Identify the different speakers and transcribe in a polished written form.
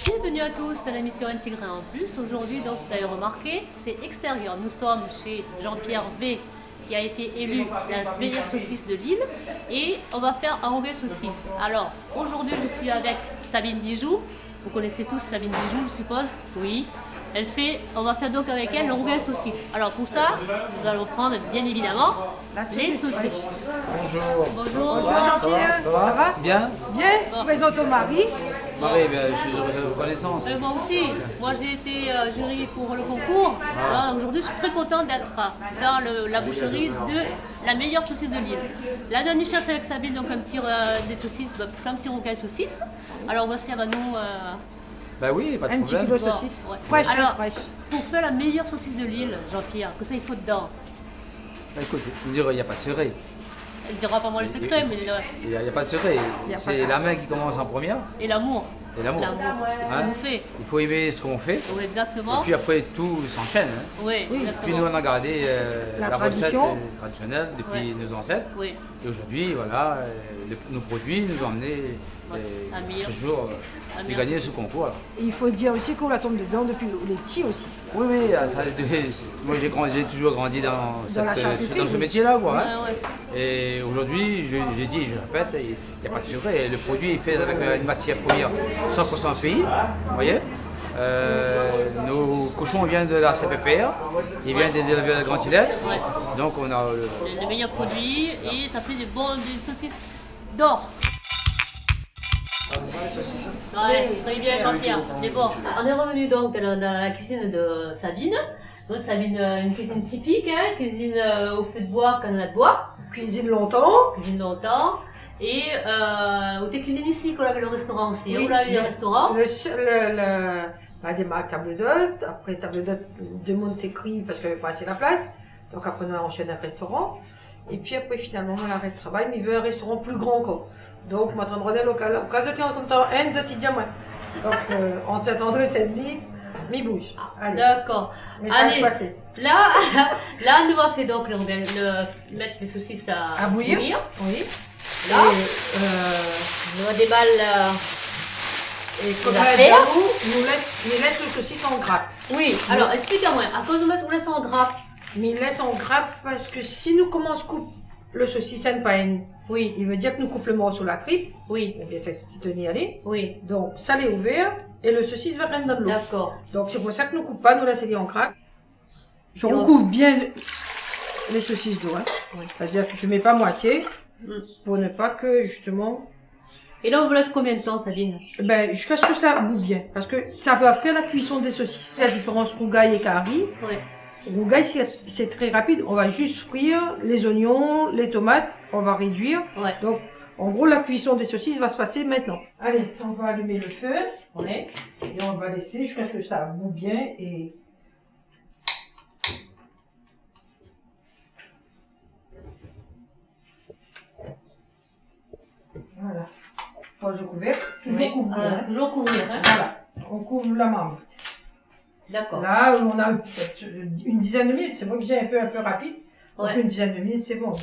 Speaker 1: Bienvenue à tous dans la mission Intégrée en plus. Aujourd'hui, donc, vous avez remarqué, c'est extérieur. Nous sommes chez Jean-Pierre V, qui a été élu la meilleure saucisse de Lille, et on va faire un rougail saucisse. Alors, aujourd'hui, je suis avec Sabine Dijoux. Vous connaissez tous Sabine Dijoux, je suppose? Oui. On va faire donc avec elle le rougail saucisse. Alors pour ça, nous allons prendre bien évidemment les saucisses.
Speaker 2: Bonjour.
Speaker 1: Bonjour.
Speaker 3: Bonjour Jean-Pierre, ça va?
Speaker 2: Bien.
Speaker 3: Bien, je présente au mari.
Speaker 2: Marie, je suis heureux de vos connaissances.
Speaker 1: Moi aussi, moi j'ai été jury pour le concours. Alors, aujourd'hui, je suis très contente d'être dans la boucherie de la meilleure saucisse de Lille. Là, nous cherchons avec Sabine donc un petit des saucisses, pour faire un petit rougail saucisse. Alors voici, elle va nous
Speaker 2: Bah oui, pas de
Speaker 3: Un petit
Speaker 2: problème.
Speaker 3: kilo de saucisse.
Speaker 1: Ouais.
Speaker 3: Fraîche,
Speaker 1: Alors,
Speaker 3: fraîche.
Speaker 1: pour faire la meilleure saucisse de Lille, Jean-Pierre, que ça il faut dedans.
Speaker 2: Bah, écoute, tu me diras, il n'y a pas de secret.
Speaker 1: Elle ne dira pas moi le secret, mais
Speaker 2: Il n'y a pas de secret. C'est la main qui commence en première
Speaker 1: et l'amour.
Speaker 2: et l'amour.
Speaker 1: L'amour, c'est ce qu'on
Speaker 2: Hein?
Speaker 1: nous fait.
Speaker 2: Il faut aimer ce qu'on fait.
Speaker 1: Oui,
Speaker 2: Et
Speaker 1: exactement.
Speaker 2: puis après, tout s'enchaîne. Hein.
Speaker 1: Oui,
Speaker 2: Puis nous,
Speaker 1: exactement.
Speaker 2: on a gardé
Speaker 3: La
Speaker 2: la recette
Speaker 3: tradition.
Speaker 2: traditionnelle depuis nos ancêtres.
Speaker 1: Oui.
Speaker 2: Et aujourd'hui, voilà, nos produits nous ont amené
Speaker 1: la meilleure.
Speaker 2: ce jour
Speaker 1: La
Speaker 2: de
Speaker 1: meilleure.
Speaker 2: gagner ce concours. Alors.
Speaker 3: Et il faut dire aussi qu'on la tombe dedans depuis les petits aussi.
Speaker 2: Oui, oui, moi j'ai toujours grandi dans
Speaker 3: la charcuterie,
Speaker 2: ce
Speaker 3: oui.
Speaker 2: métier-là. Quoi, hein.
Speaker 1: Ouais, ouais.
Speaker 2: Et aujourd'hui, j'ai dit, je répète, il n'y a pas de secret. Le produit est fait avec une matière première 100% pays, vous voyez. Nos cochons viennent de la CPPR, qui viennent des éleveurs de Grand Islet.
Speaker 1: Ouais.
Speaker 2: Donc on a
Speaker 1: C'est le meilleur produit et ça fait des saucisses d'or. Ouais, très bien Jean-Pierre. Mais bon, on est revenu donc dans la cuisine de Sabine. Donc Sabine, une cuisine typique, hein, cuisine au feu de bois, canal de bois,
Speaker 3: Cuisine longtemps.
Speaker 1: cuisine longtemps. Et où tu cuisines ici, qu'on avait le restaurant aussi.
Speaker 3: Oui,
Speaker 1: Où là, il y a le restaurant.
Speaker 3: On a démarré table d'hôte. Après table d'hôte, deux mondes écrits parce qu'il n'y avait pas assez la place. Donc après on a enchaîné un restaurant. Et puis après finalement on arrête de travail, mais il veut un restaurant plus grand encore. Donc je m'attendrai au cas de temps comme temps, un de petit diamant. Donc on s'attendrait cette nuit, mais bouge. Allez,
Speaker 1: D'accord.
Speaker 3: mais ça
Speaker 1: Allez.
Speaker 3: va se passer.
Speaker 1: Là, là, nous va fait donc mettre les saucisses
Speaker 3: À bouillir. Oui.
Speaker 1: Là, nous déballe.
Speaker 3: Et comme
Speaker 1: La
Speaker 3: elle
Speaker 1: terre.
Speaker 3: nous laisse le saucisse en grappe.
Speaker 1: Oui, alors explique-moi, à cause de mettre on laisse en grappe.
Speaker 3: Mais il laisse en grappe parce que si nous commençons à couper le saucisse en pain,
Speaker 1: Oui,
Speaker 3: il veut dire que nous coupons le morceau la tripe.
Speaker 1: oui,
Speaker 3: On vient cette tenir aller.
Speaker 1: oui,
Speaker 3: Donc ça l'est ouvert et le saucisse va rentrer dans l'eau.
Speaker 1: d'accord.
Speaker 3: Donc c'est pour ça que nous ne coupons pas, nous laissons en grappe. Je
Speaker 1: Et on-
Speaker 3: recouvre bien les saucisses d'eau. Hein.
Speaker 1: Oui.
Speaker 3: C'est-à-dire que je ne mets pas moitié
Speaker 1: Mm.
Speaker 3: pour ne pas que justement.
Speaker 1: Et là, on vous laisse combien de temps, Sabine?
Speaker 3: Ben, jusqu'à ce que ça boue bien. Parce que ça va faire la cuisson des saucisses. La différence rougail et curry.
Speaker 1: Oui,
Speaker 3: Rougail, c'est très rapide. On va juste frire les oignons, les tomates. On va réduire.
Speaker 1: ouais,
Speaker 3: Donc, en gros, la cuisson des saucisses va se passer maintenant. Allez, on va allumer le feu.
Speaker 1: ouais.
Speaker 3: Et on va laisser jusqu'à ce que ça boue bien. Et voilà. Pose le couvercle. Toujours
Speaker 1: Oui,
Speaker 3: couvrir. Hein.
Speaker 1: toujours couvrir, hein.
Speaker 3: Voilà. On couvre la marmite.
Speaker 1: D'accord.
Speaker 3: Là, on a peut-être une dizaine de minutes. C'est vrai que j'ai un feu rapide. Donc
Speaker 1: Ouais.
Speaker 3: une dizaine de minutes, c'est bon.